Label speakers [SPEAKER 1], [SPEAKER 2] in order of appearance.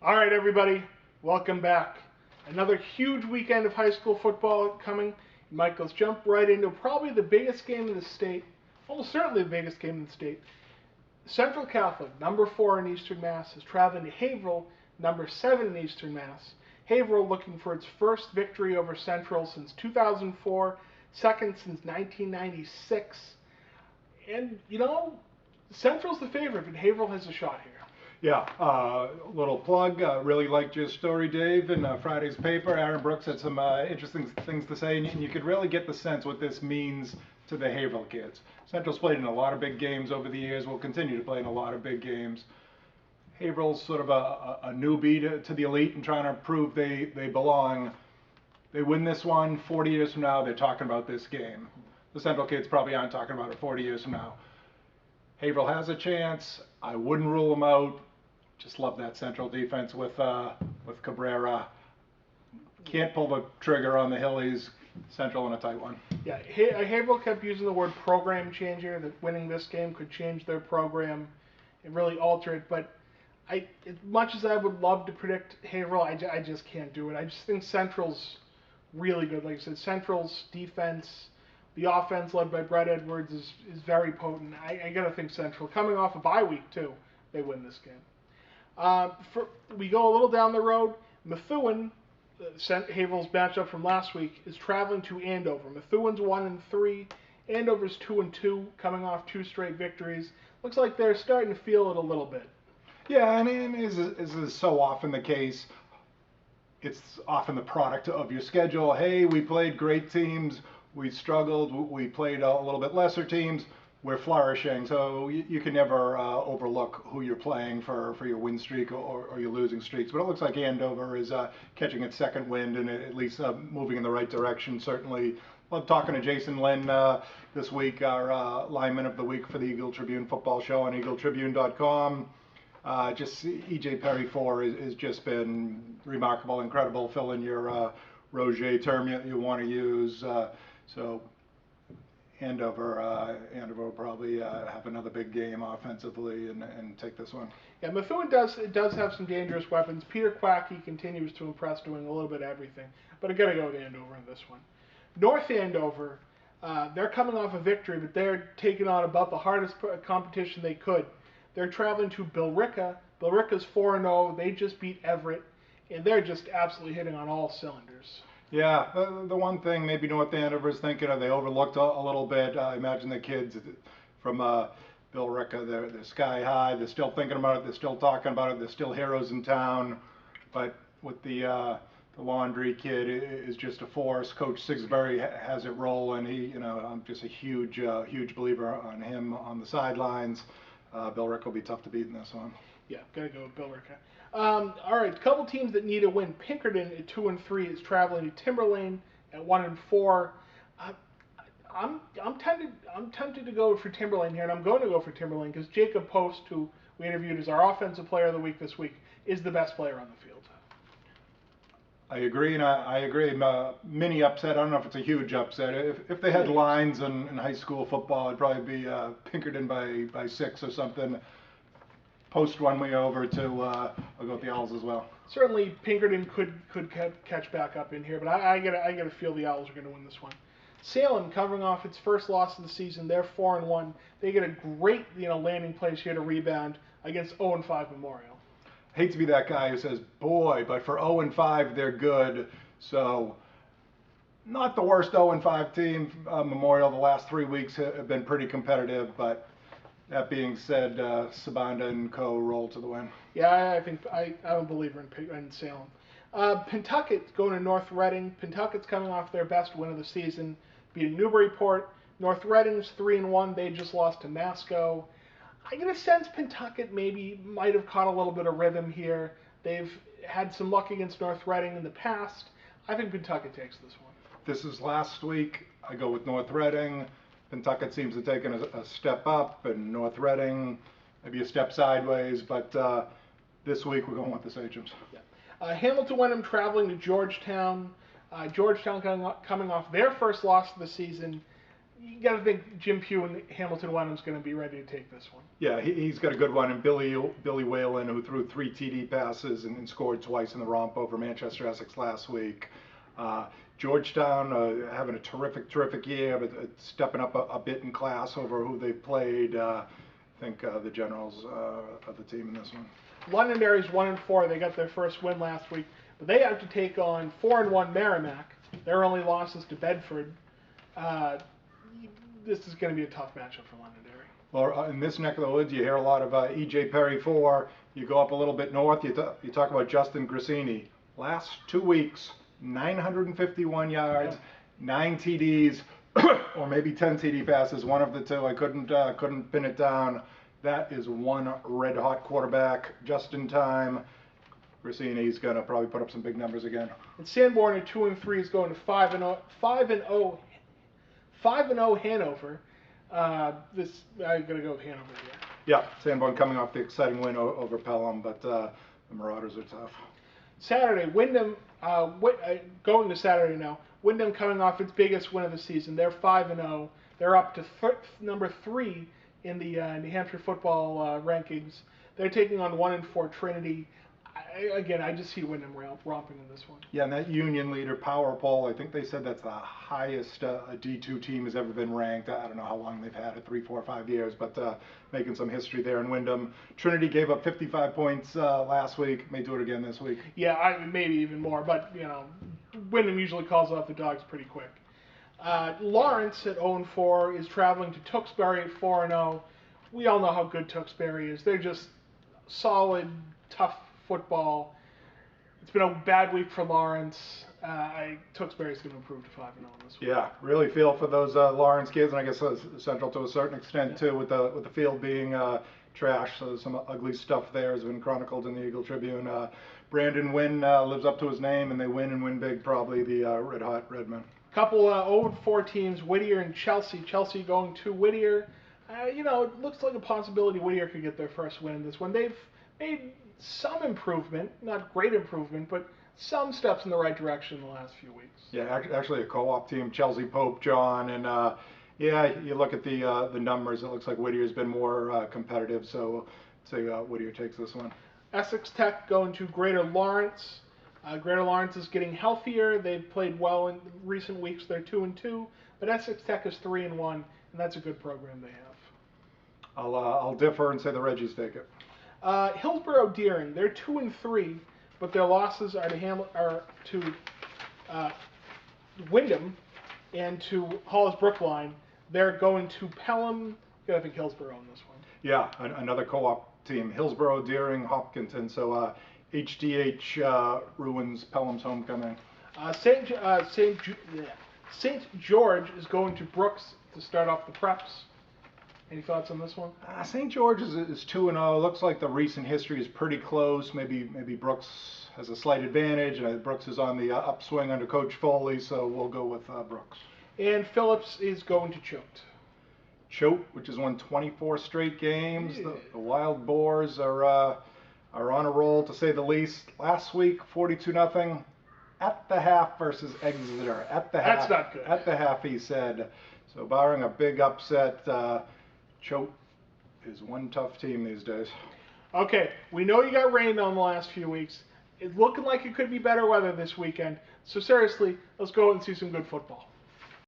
[SPEAKER 1] All right, everybody, welcome back. Another huge weekend of high school football coming. Mike, let's jump right into probably the biggest game in the state, almost certainly the biggest game in the state. Central Catholic, number 4 in Eastern Mass, is traveling to Haverhill, number 7 in Eastern Mass. Haverhill looking for its first victory over Central since 2004, second since 1996. And, Central's the favorite, but Haverhill has a shot here.
[SPEAKER 2] Yeah, little plug. Really liked your story, Dave, in Friday's paper. Aaron Brooks had some interesting things to say, and you could really get the sense what this means to the Haverhill kids. Central's played in a lot of big games over the years. Will continue to play in a lot of big games. Haverhill's sort of a newbie to the elite and trying to prove they belong. They win this one 40 years from now, they're talking about this game. The Central kids probably aren't talking about it 40 years from now. Haverhill has a chance. I wouldn't rule them out. Just love that Central defense with Cabrera. Can't pull the trigger on the Hillies. Central in a tight one.
[SPEAKER 1] Yeah, Haverhill kept using the word program changer, that winning this game could change their program and really alter it. But as much as I would love to predict Haverhill, I just can't do it. I just think Central's really good. Like I said, Central's defense, the offense led by Brett Edwards is very potent. I got to think Central, coming off a bye week too, they win this game. We go a little down the road. Methuen, Haverhill's matchup from last week, is traveling to Andover. Methuen's 1-3. Andover's 2-2, coming off 2 straight victories. Looks like they're starting to feel it a little bit.
[SPEAKER 2] Yeah, and as is so often the case, it's often the product of your schedule. Hey, we played great teams. We struggled. We played a little bit lesser teams. We're flourishing, so you can never overlook who you're playing for your win streak or your losing streaks. But it looks like Andover is catching its second wind and at least moving in the right direction. Certainly love talking to Jason Lynn this week, our lineman of the week for the Eagle-Tribune football show on Eagle-Tribune.com. Just E.J. Perry 4 has just been remarkable, incredible. Fill in your Roger term you want to use. So Andover will probably have another big game offensively and take this one.
[SPEAKER 1] Yeah, Methuen does have some dangerous weapons. Peter Quackey continues to impress, doing a little bit of everything. But I got to go with Andover in this one. North Andover, they're coming off a victory, but they're taking on about the hardest competition they could. They're traveling to Billerica. Billerica's 4-0. They just beat Everett, and they're just absolutely hitting on all cylinders.
[SPEAKER 2] Yeah, the one thing maybe North Andover is thinking of, they overlooked a little bit. I imagine the kids from Billerica, they're sky high. They're still thinking about it. They're still talking about it. They're still heroes in town. But with the Laundry kid is just a force. Coach Sigsbury has it rolling. I'm just a huge believer on him on the sidelines. Billerica will be tough to beat in this one.
[SPEAKER 1] Yeah, gotta go with Billerica. All right, a couple teams that need a win. Pinkerton at 2-3 is traveling to Timberlane at 1-4. I'm tempted to go for Timberlane here, and I'm going to go for Timberlane because Jacob Post, who we interviewed as our offensive player of the week this week, is the best player on the field.
[SPEAKER 2] I agree, and I agree. Mini upset. I don't know if it's a huge upset. If they had lines in high school football, it'd probably be Pinkerton by 6 or something. Post one way over to I'll go with the Owls as well.
[SPEAKER 1] Certainly, Pinkerton could catch back up in here, but I gotta feel the Owls are going to win this one. Salem, covering off its first loss of the season, they're 4-1. They get a great landing place here to rebound against 0-5 Memorial.
[SPEAKER 2] Hate to be that guy who says, boy, but for 0-5 they're good. So not the worst 0-5 team. Memorial the last 3 weeks have been pretty competitive, but that being said, Sabanda and co. roll to the win.
[SPEAKER 1] Yeah, I think I'm a believer in Salem. Pentucket going to North Reading. Pentucket's coming off their best win of the season, beating Newburyport. North Reading's 3-1. They just lost to Masco. I get a sense Pentucket might have caught a little bit of rhythm here. They've had some luck against North Reading in the past. I think Pentucket takes this one.
[SPEAKER 2] This is last week. I go with North Reading. Pentucket seems to have taken a step up, and North Reading maybe a step sideways, but this week we're going with the Sachems.
[SPEAKER 1] Yeah. Hamilton Wenham traveling to Georgetown. Georgetown coming off their first loss of the season. you got to think Jim Pugh and Hamilton Wenham's going to be ready to take this one.
[SPEAKER 2] Yeah, he's got a good one. And Billy Whalen, who threw 3 TD passes and scored twice in the romp over Manchester Essex last week. Georgetown having a terrific year, but stepping up a bit in class over who they've played. I think the Generals are the team in this one.
[SPEAKER 1] Londonderry's 1-4. They got their first win last week, but they have to take on 4-1 Merrimack. Their only losses to Bedford. This is going to be a tough matchup for Londonderry.
[SPEAKER 2] Well, in this neck of the woods, you hear a lot of E.J. Perry 4. You go up a little bit north, you talk about Justin Grassini. Last 2 weeks, 951 yards, 9 TDs, or maybe 10 TD passes, one of the two. I couldn't pin it down. That is one red-hot quarterback, just in time. Grassini's going to probably put up some big numbers again.
[SPEAKER 1] And Sanborn at 2-3 is going to 5-0 Hanover. I'm going to go with Hanover here.
[SPEAKER 2] Yeah, Sanborn coming off the exciting win over Pelham, but the Marauders are tough.
[SPEAKER 1] Saturday, Wyndham, going to Saturday now. Wyndham coming off its biggest win of the season. They're 5-0. They're up to number 3 in the New Hampshire football rankings. They're taking on 1-4 Trinity. I just see Wyndham romping in this one.
[SPEAKER 2] Yeah, and that Union leader power poll, I think they said that's the highest a D2 team has ever been ranked. I don't know how long they've had it, 3, 4, 5 years, but making some history there in Wyndham. Trinity gave up 55 points last week. May do it again this week.
[SPEAKER 1] Yeah, maybe even more, but Wyndham usually calls off the Dogs pretty quick. Lawrence at 0-4 is traveling to Tewksbury at 4-0. We all know how good Tewksbury is. They're just solid, tough football. It's been a bad week for Lawrence. Tewksbury's going to improve to 5-0 this week.
[SPEAKER 2] Yeah, really feel for those Lawrence kids, and I guess Central to a certain extent too, with the field being trash. So some ugly stuff there has been chronicled in the Eagle-Tribune. Brandon Wynn lives up to his name, and they win and win big. Probably the Red Hot Redmen.
[SPEAKER 1] Couple 0-4 teams, Whittier and Chelsea. Chelsea going to Whittier. It looks like a possibility Whittier could get their first win in this one. They've made some improvement, not great improvement, but some steps in the right direction in the last few weeks.
[SPEAKER 2] Yeah, actually a co-op team, Chelsea, Pope, John, and yeah, you look at the numbers, it looks like Whittier's been more competitive, so I'd say Whittier takes this one.
[SPEAKER 1] Essex Tech going to Greater Lawrence. Greater Lawrence is getting healthier. They've played well in recent weeks. They're 2-2, but Essex Tech is 3-1, and that's a good program they have.
[SPEAKER 2] I'll differ and say the Reggies take it.
[SPEAKER 1] Hillsborough Deering, they're 2-3, but their losses are to Wyndham and to Hollis Brookline. They're going to Pelham. I think Hillsborough in this one.
[SPEAKER 2] Yeah, another co-op team, Hillsborough, Deering, Hopkinton. So HDH ruins Pelham's homecoming.
[SPEAKER 1] St. George is going to Brooks to start off the preps. Any thoughts on this one?
[SPEAKER 2] St. George is 2-0. Looks like the recent history is pretty close. Maybe Brooks has a slight advantage. Brooks is on the upswing under Coach Foley, so we'll go with Brooks.
[SPEAKER 1] And Phillips is going to
[SPEAKER 2] Choate, which has won 24 straight games. Yeah. The Wild Boars are on a roll, to say the least. Last week, 42-0 at the half versus Exeter. At the half.
[SPEAKER 1] That's not good.
[SPEAKER 2] At the half, he said. So barring a big upset, Choate is one tough team these days.
[SPEAKER 1] Okay, we know you got rained on the last few weeks. It's looking like it could be better weather this weekend. So seriously, let's go and see some good football.